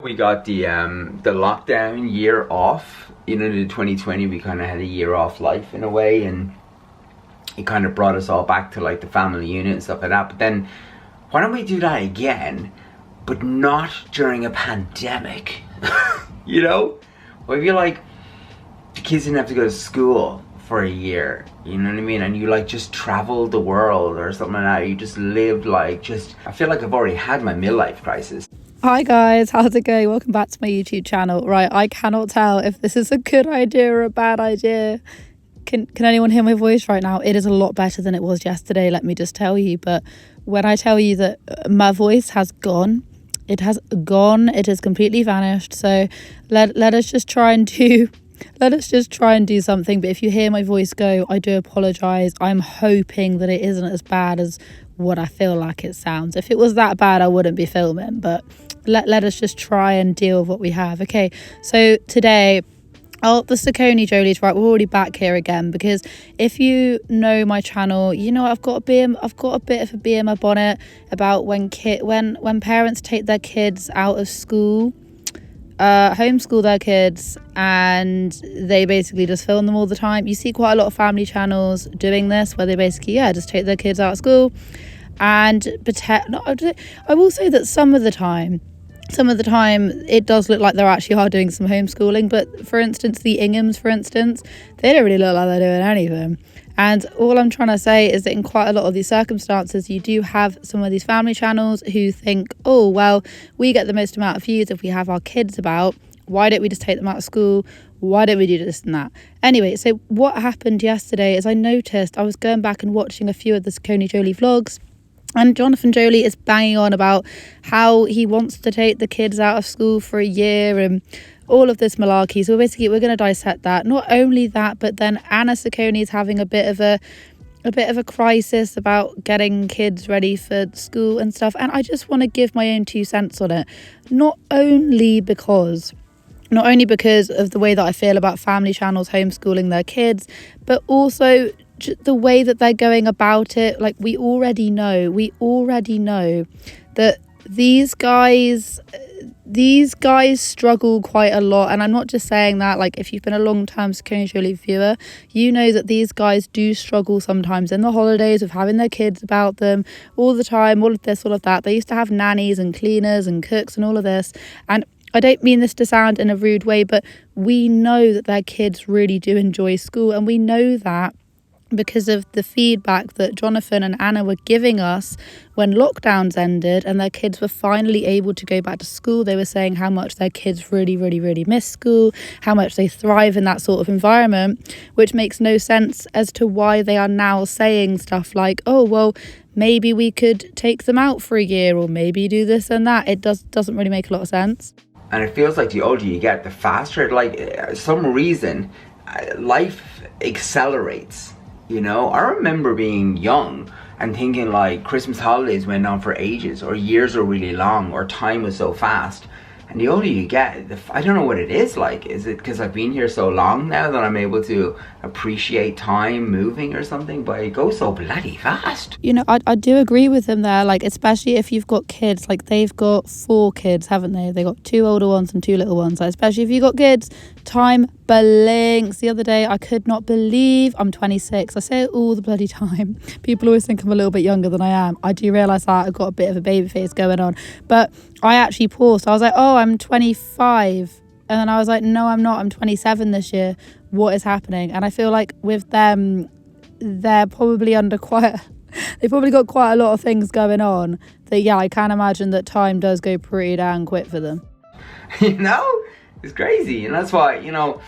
We got the lockdown year off. You know, in 2020 we kind of had a year off life in a way, and it kind of brought us all back to like the family unit and stuff like that. But then why don't we do that again, but not during a pandemic? You know, well, I feel like the kids didn't have to go to school for a year, you know what I mean? And you like just traveled the world or something like that. You just lived like I feel like I've already had my midlife crisis. Hi guys, how's it going? Welcome back to my YouTube channel. Right, I cannot tell if this is a good idea or a bad idea. Can anyone hear my voice right now? It is a lot better than it was yesterday, let me just tell you. But when I tell you that my voice has gone, it has completely vanished. So let us just try and do something. But if you hear my voice go, I do apologize. I'm hoping that it isn't as bad as what I feel like it sounds. If it was that bad, I wouldn't be filming, but let us just try and deal with what we have. Okay, so today, the SACCONEJOLYs, right, we're already back here again, because if you know my channel, you know I've got a bit of a bee in my bonnet about when parents take their kids out of school, homeschool their kids, and they basically just film them all the time. You see quite a lot of family channels doing this, where they basically just take their kids out of school and I will say that some of the time it does look like they actually are doing some homeschooling. But for instance, the Inghams, they don't really look like they're doing anything. And all I'm trying to say is that in quite a lot of these circumstances, you do have some of these family channels who think, oh, well, we get the most amount of views if we have our kids about. Why don't we just take them out of school? Why don't we do this and that? Anyway, so what happened yesterday is I noticed I was going back and watching a few of the SACCONEJOLY vlogs, and Jonathan Jolie is banging on about how he wants to take the kids out of school for a year and all of this malarkey. So basically we're going to dissect that. Not only that, but then Anna Saccone is having a bit of a crisis about getting kids ready for school and stuff. And I just want to give my own 2 cents on it. Not only because of the way that I feel about family channels homeschooling their kids, but also the way that they're going about it. Like, we already know that these guys struggle quite a lot. And I'm not just saying that, like, if you've been a long-term SACCONEJOLY viewer, you know that these guys do struggle sometimes in the holidays with having their kids about them all the time, all of this, all of that. They used to have nannies and cleaners and cooks and all of this. And I don't mean this to sound in a rude way, but we know that their kids really do enjoy school. And we know that because of the feedback that Jonathan and Anna were giving us when lockdowns ended and their kids were finally able to go back to school. They were saying how much their kids really, really, really miss school, how much they thrive in that sort of environment, which makes no sense as to why they are now saying stuff like, oh, well, maybe we could take them out for a year, or maybe do this and that. It doesn't really make a lot of sense. And it feels like the older you get, the faster, some reason, life accelerates. You know, I remember being young and thinking like Christmas holidays went on for ages, or years were really long, or time was so fast. And the older you get, I don't know what it is like. Is it because I've been here so long now that I'm able to appreciate time moving or something? But it goes so bloody fast. You know, I do agree with him there, like, especially if you've got kids. Like, they've got 4 kids, haven't they? They got 2 older ones and 2 little ones. Like, especially if you've got kids, time blinks. The other day, I could not believe I'm 26. I say it all the bloody time. People always think I'm a little bit younger than I am. I do realise that I've got a bit of a baby face going on. But I actually paused. I was like, oh, I'm 25. And then I was like, no, I'm not. I'm 27 this year. What is happening? And I feel like with them, they're probably they've probably got quite a lot of things going on that, yeah, I can imagine that time does go pretty damn quick for them. You know? It's crazy. And that's why, you know,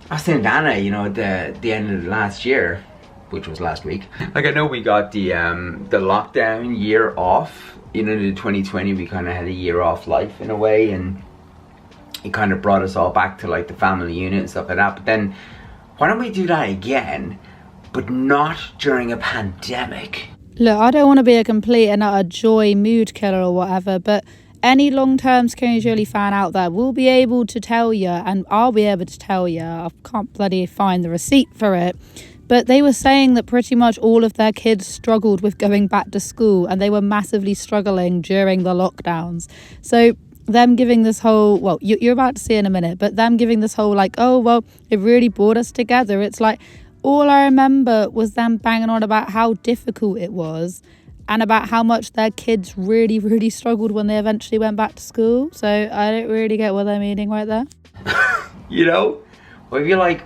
I was saying to Anna, you know, at the end of the last year, which was last week, like, I know we got the lockdown year off. You know, in 2020 we kind of had a year off life in a way, and it kind of brought us all back to like the family unit and stuff like that. But then why don't we do that again, but not during a pandemic? Look, I don't want to be a complete and utter joy mood killer or whatever, but any long-term SACCONEJOLY fan out there will be able to tell you, and I'll be able to tell you, I can't bloody find the receipt for it, but they were saying that pretty much all of their kids struggled with going back to school, and they were massively struggling during the lockdowns. So them giving this whole, well, you're about to see in a minute, but them giving this whole like, oh, well, it really brought us together. It's like, all I remember was them banging on about how difficult it was and about how much their kids really, really struggled when they eventually went back to school. So I don't really get what they're meaning right there. You know? Well, if you're like,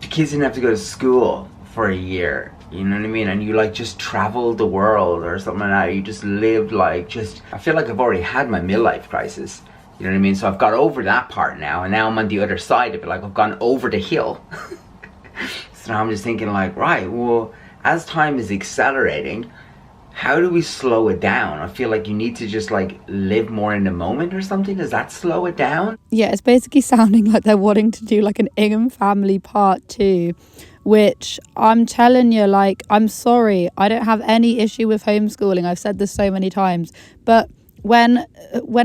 the kids didn't have to go to school for a year, you know what I mean? And you like just traveled the world or something like that. You just lived like I feel like I've already had my midlife crisis. You know what I mean? So I've got over that part now, and now I'm on the other side of it. Like I've gone over the hill. So now I'm just thinking like, right, well, as time is accelerating, how do we slow it down? I feel like you need to just like live more in the moment or something. Does that slow it down? Yeah, it's basically sounding like they're wanting to do like an Ingham family part 2, which I'm telling you, like, I'm sorry, I don't have any issue with homeschooling. I've said this so many times, but when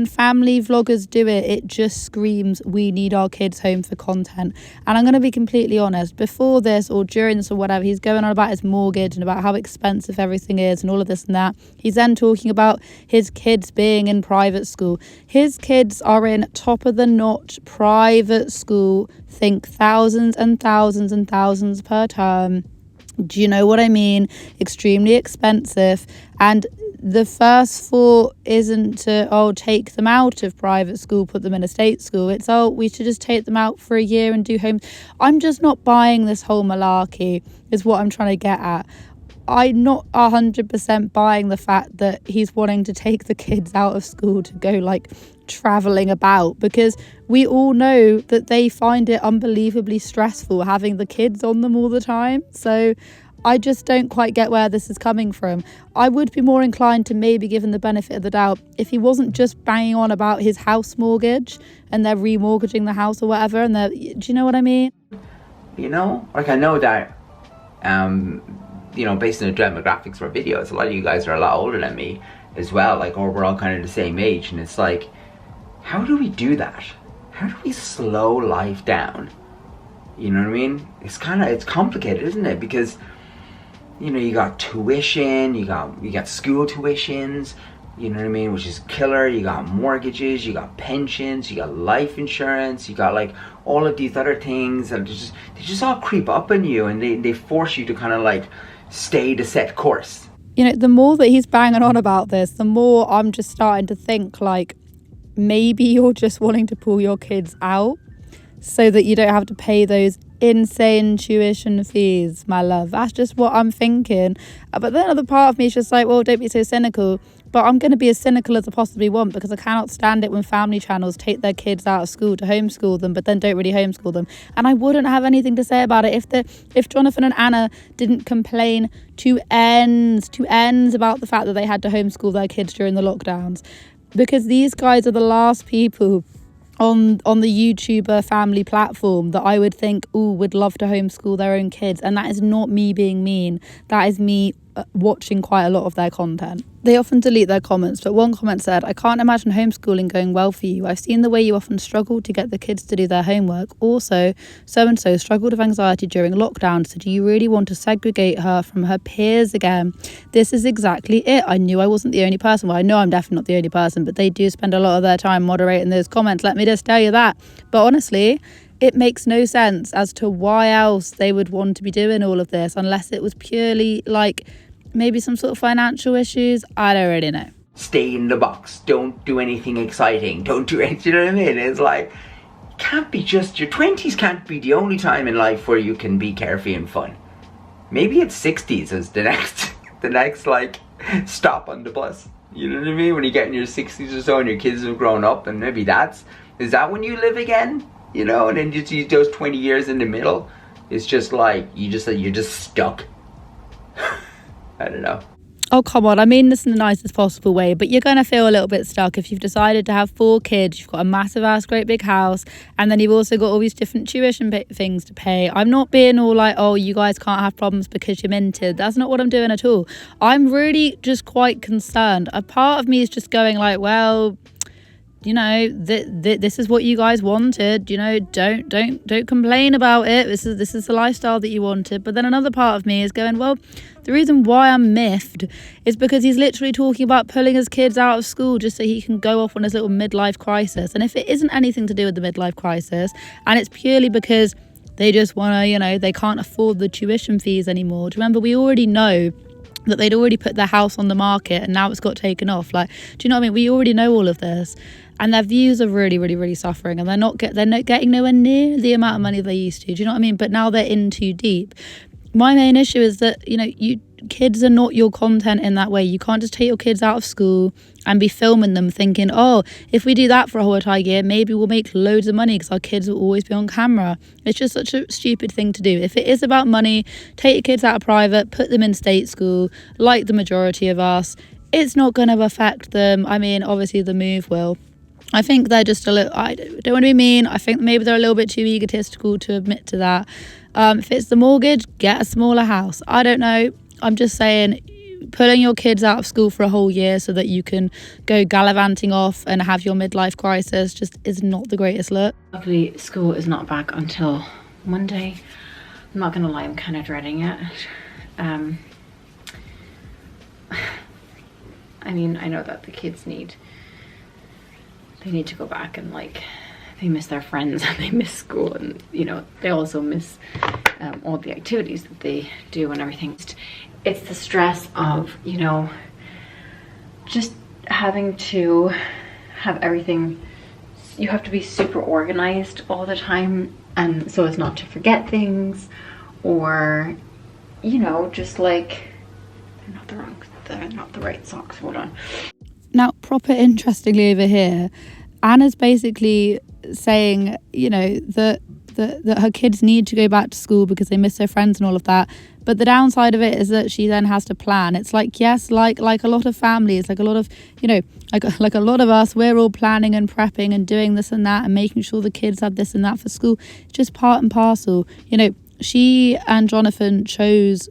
family vloggers do it, it just screams, we need our kids home for content. And I'm going to be completely honest, before this or during this or whatever, he's going on about his mortgage and about how expensive everything is and all of this and that. He's then talking about his kids being in private school. His kids are in top of the notch private school, think thousands and thousands and thousands per term. Do you know what I mean? Extremely expensive. And the first thought isn't to, take them out of private school, put them in a state school. It's, we should just take them out for a year and do home. I'm just not buying this whole malarkey, is what I'm trying to get at. I'm not 100% buying the fact that he's wanting to take the kids out of school to go like traveling about, because we all know that they find it unbelievably stressful having the kids on them all the time. So I just don't quite get where this is coming from. I would be more inclined to maybe give him the benefit of the doubt if he wasn't just banging on about his house mortgage and they're remortgaging the house or whatever. And do you know what I mean? You know, like I know that, based on the demographics for videos, a lot of you guys are a lot older than me as well. Like, or we're all kind of the same age. And it's like, how do we do that? How do we slow life down? You know what I mean? It's complicated, isn't it? Because you got tuition, you got school tuitions, you know what I mean, which is killer. You got mortgages, you got pensions, you got life insurance, you got like all of these other things that they just all creep up on you, and they force you to kind of like stay the set course. The more that he's banging on about this, the more I'm just starting to think like maybe you're just wanting to pull your kids out so that you don't have to pay those insane tuition fees, my love. That's just what I'm thinking. But then another part of me is just like, well, don't be so cynical. But I'm going to be as cynical as I possibly want, because I cannot stand it when family channels take their kids out of school to homeschool them, but then don't really homeschool them. And I wouldn't have anything to say about it if Jonathan and Anna didn't complain to ends about the fact that they had to homeschool their kids during the lockdowns. Because these guys are the last people on the YouTuber family platform that I would think, would love to homeschool their own kids. And that is not me being mean. That is me watching quite a lot of their content. They often delete their comments, but one comment said, I can't imagine homeschooling going well for you. I've seen the way you often struggle to get the kids to do their homework. Also, so-and-so struggled with anxiety during lockdown, so do you really want to segregate her from her peers again? This is exactly it. I knew I wasn't the only person. Well, I know I'm definitely not the only person, but they do spend a lot of their time moderating those comments. Let me just tell you that. But honestly, it makes no sense as to why else they would want to be doing all of this, unless it was purely like maybe some sort of financial issues. I don't really know. Stay in the box. Don't do anything exciting. Don't do anything, you know what I mean? It's like, can't be just, your 20s can't be the only time in life where you can be carefree and fun. Maybe it's 60s is the next like stop on the bus. You know what I mean? When you get in your 60s or so and your kids have grown up, and maybe is that when you live again? And then you see those 20 years in the middle. It's just like, you're just stuck. I don't know. Oh, come on. I mean this in the nicest possible way, but you're going to feel a little bit stuck if you've decided to have 4 kids, you've got a massive ass, great big house, and then you've also got all these different tuition things to pay. I'm not being all like, you guys can't have problems because you're minted. That's not what I'm doing at all. I'm really just quite concerned. A part of me is just going like, well, this is what you guys wanted, don't complain about it. This is the lifestyle that you wanted. But then another part of me is going, well, the reason why I'm miffed is because he's literally talking about pulling his kids out of school just so he can go off on his little midlife crisis. And if it isn't anything to do with the midlife crisis, and it's purely because they just want to, they can't afford the tuition fees anymore. Do you remember, we already know that they'd already put their house on the market and now it's got taken off. Like, do you know what I mean? We already know all of this. And their views are really, really, really suffering, and they're not getting nowhere near the amount of money they used to. Do you know what I mean? But now they're in too deep. My main issue is that, kids are not your content in that way. You can't just take your kids out of school and be filming them thinking, oh, if we do that for a whole entire year, maybe we'll make loads of money because our kids will always be on camera. It's just such a stupid thing to do. If it is about money, take your kids out of private, put them in state school, like the majority of us. It's not going to affect them. I mean, obviously the move will. I think they're just a little, I don't want to be mean, I think maybe they're a little bit too egotistical to admit to that. If it's the mortgage, get a smaller house. I don't know. I'm just saying, pulling your kids out of school for a whole year so that you can go gallivanting off and have your midlife crisis just is not the greatest look. Luckily, school is not back until Monday. I'm not gonna lie, I'm kind of dreading it. I mean, I know that the kids need to go back, and like, they miss their friends and they miss school, and they also miss all the activities that they do and everything. It's the stress of just having to have everything. You have to be super organized all the time, and so as not to forget things, or just like, they're not the right socks. Hold on. Now, proper interestingly over here, Anna's basically saying, that her kids need to go back to school because they miss their friends and all of that. But the downside of it is that she then has to plan. It's like, yes, like a lot of families, like a lot of, like a lot of us, we're all planning and prepping and doing this and that and making sure the kids have this and that for school. It's just part and parcel. She and Jonathan chose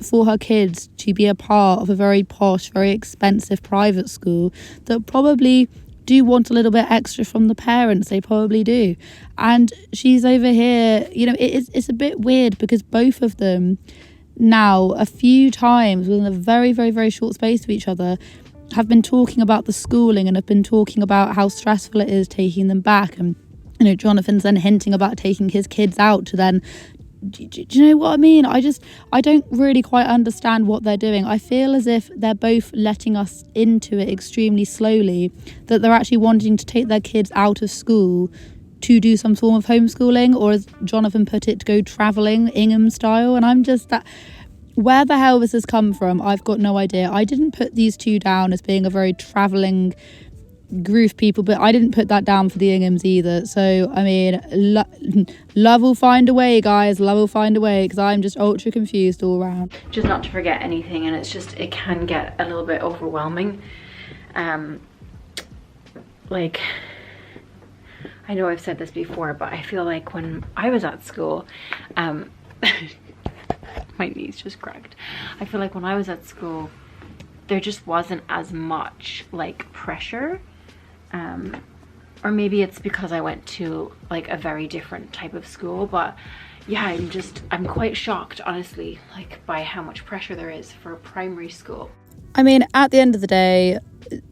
for her kids to be a part of a very posh, very expensive private school that probably do want a little bit extra from the parents. They probably do. And she's over here, it's a bit weird because both of them now a few times within a very, very, very short space of each other have been talking about the schooling and have been talking about how stressful it is taking them back. And Jonathan's then hinting about taking his kids out to then, do you know what I mean? I don't really quite understand what they're doing. I feel as if they're both letting us into it extremely slowly, that they're actually wanting to take their kids out of school to do some form of homeschooling, or as Jonathan put it, to go travelling Ingham style. And I'm just that, where the hell this has come from, I've got no idea. I didn't put these two down as being a very travelling groove people, but I didn't put that down for the Inghams either. So I mean, love will find a way, guys. Love will find a way, because I'm just ultra confused all around. Just not to forget anything, and it can get a little bit overwhelming. Like, I know I've said this before, but I feel like when I was at school, my knees just cracked. I feel like when I was at school, there just wasn't as much like pressure. Or maybe it's because I went to like a very different type of school, but yeah, I'm quite shocked, honestly, like by how much pressure there is for primary school. I mean, at the end of the day,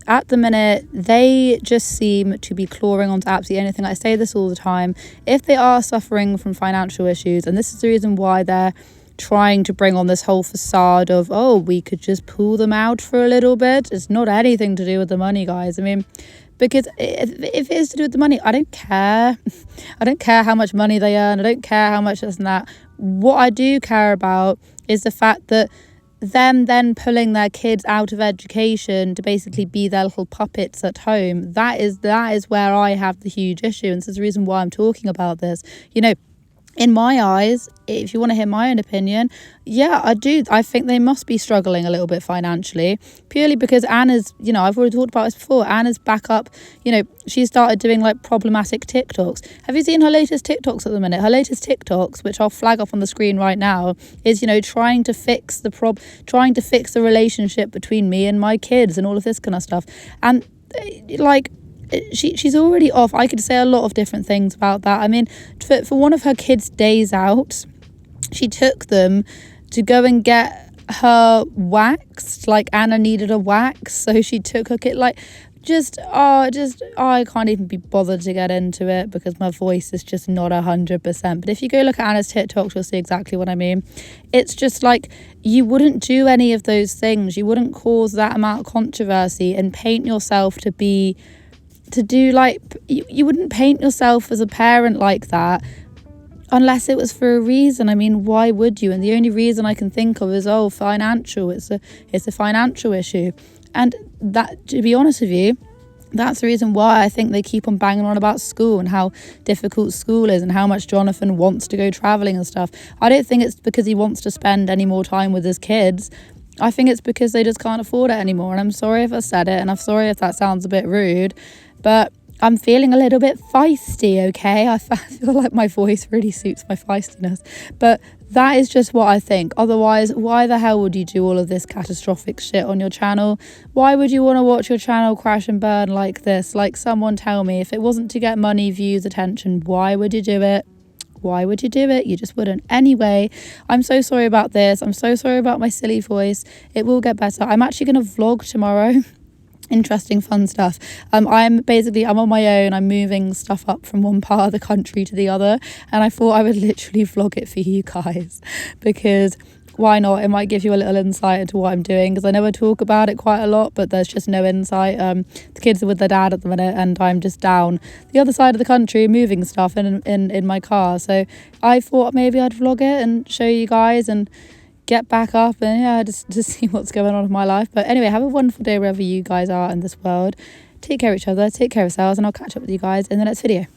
at the minute, they just seem to be clawing onto absolutely anything. I say this all the time. If they are suffering from financial issues, and this is the reason why they're trying to bring on this whole facade of, oh, we could just pull them out for a little bit. It's not anything to do with the money, guys. I mean, because if it is to do with the money, I don't care. I don't care how much money they earn. I don't care how much this and that. What I do care about is the fact that them then pulling their kids out of education to basically be their little puppets at home, that is where I have the huge issue. And this is the reason why I'm talking about this. In my eyes, if you want to hear my own opinion, yeah, I do. I think they must be struggling a little bit financially, purely because Anna's, I've already talked about this before, Anna's back up, she started doing like problematic TikToks. Have you seen her latest TikToks at the minute? Her latest TikToks, which I'll flag up on the screen right now, is, trying to fix the relationship between me and my kids and all of this kind of stuff. And like, she's already off. I could say a lot of different things about that. I mean, for one of her kids' days out, she took them to go and get her waxed. Like, Anna needed a wax, so she took her kid. Like, I can't even be bothered to get into it because my voice is just not 100%. But if you go look at Anna's TikTok, you'll see exactly what I mean. It's just like, you wouldn't do any of those things. You wouldn't cause that amount of controversy and paint yourself you wouldn't paint yourself as a parent like that unless it was for a reason. I mean, why would you? And the only reason I can think of is, financial. It's a financial issue. And that, to be honest with you, that's the reason why I think they keep on banging on about school and how difficult school is and how much Jonathan wants to go travelling and stuff. I don't think it's because he wants to spend any more time with his kids. I think it's because they just can't afford it anymore. And I'm sorry if I said it, and I'm sorry if that sounds a bit rude, but I'm feeling a little bit feisty, okay? I feel like my voice really suits my feistiness. But that is just what I think. Otherwise, why the hell would you do all of this catastrophic shit on your channel? Why would you want to watch your channel crash and burn like this? Like, someone tell me, if it wasn't to get money, views, attention, why would you do it? Why would you do it? You just wouldn't. Anyway, I'm so sorry about this. I'm so sorry about my silly voice. It will get better. I'm actually going to vlog tomorrow. Interesting, fun stuff. I'm on my own. I'm moving stuff up from one part of the country to the other, and I thought I would literally vlog it for you guys, because why not? It might give you a little insight into what I'm doing, because I know I talk about it quite a lot, but there's just no insight. The kids are with their dad at the minute, and I'm just down the other side of the country moving stuff in my car. So I thought maybe I'd vlog it and show you guys and get back up and just see what's going on in my life. But anyway, have a wonderful day wherever you guys are in this world. Take care of each other, take care of yourselves, and I'll catch up with you guys in the next video.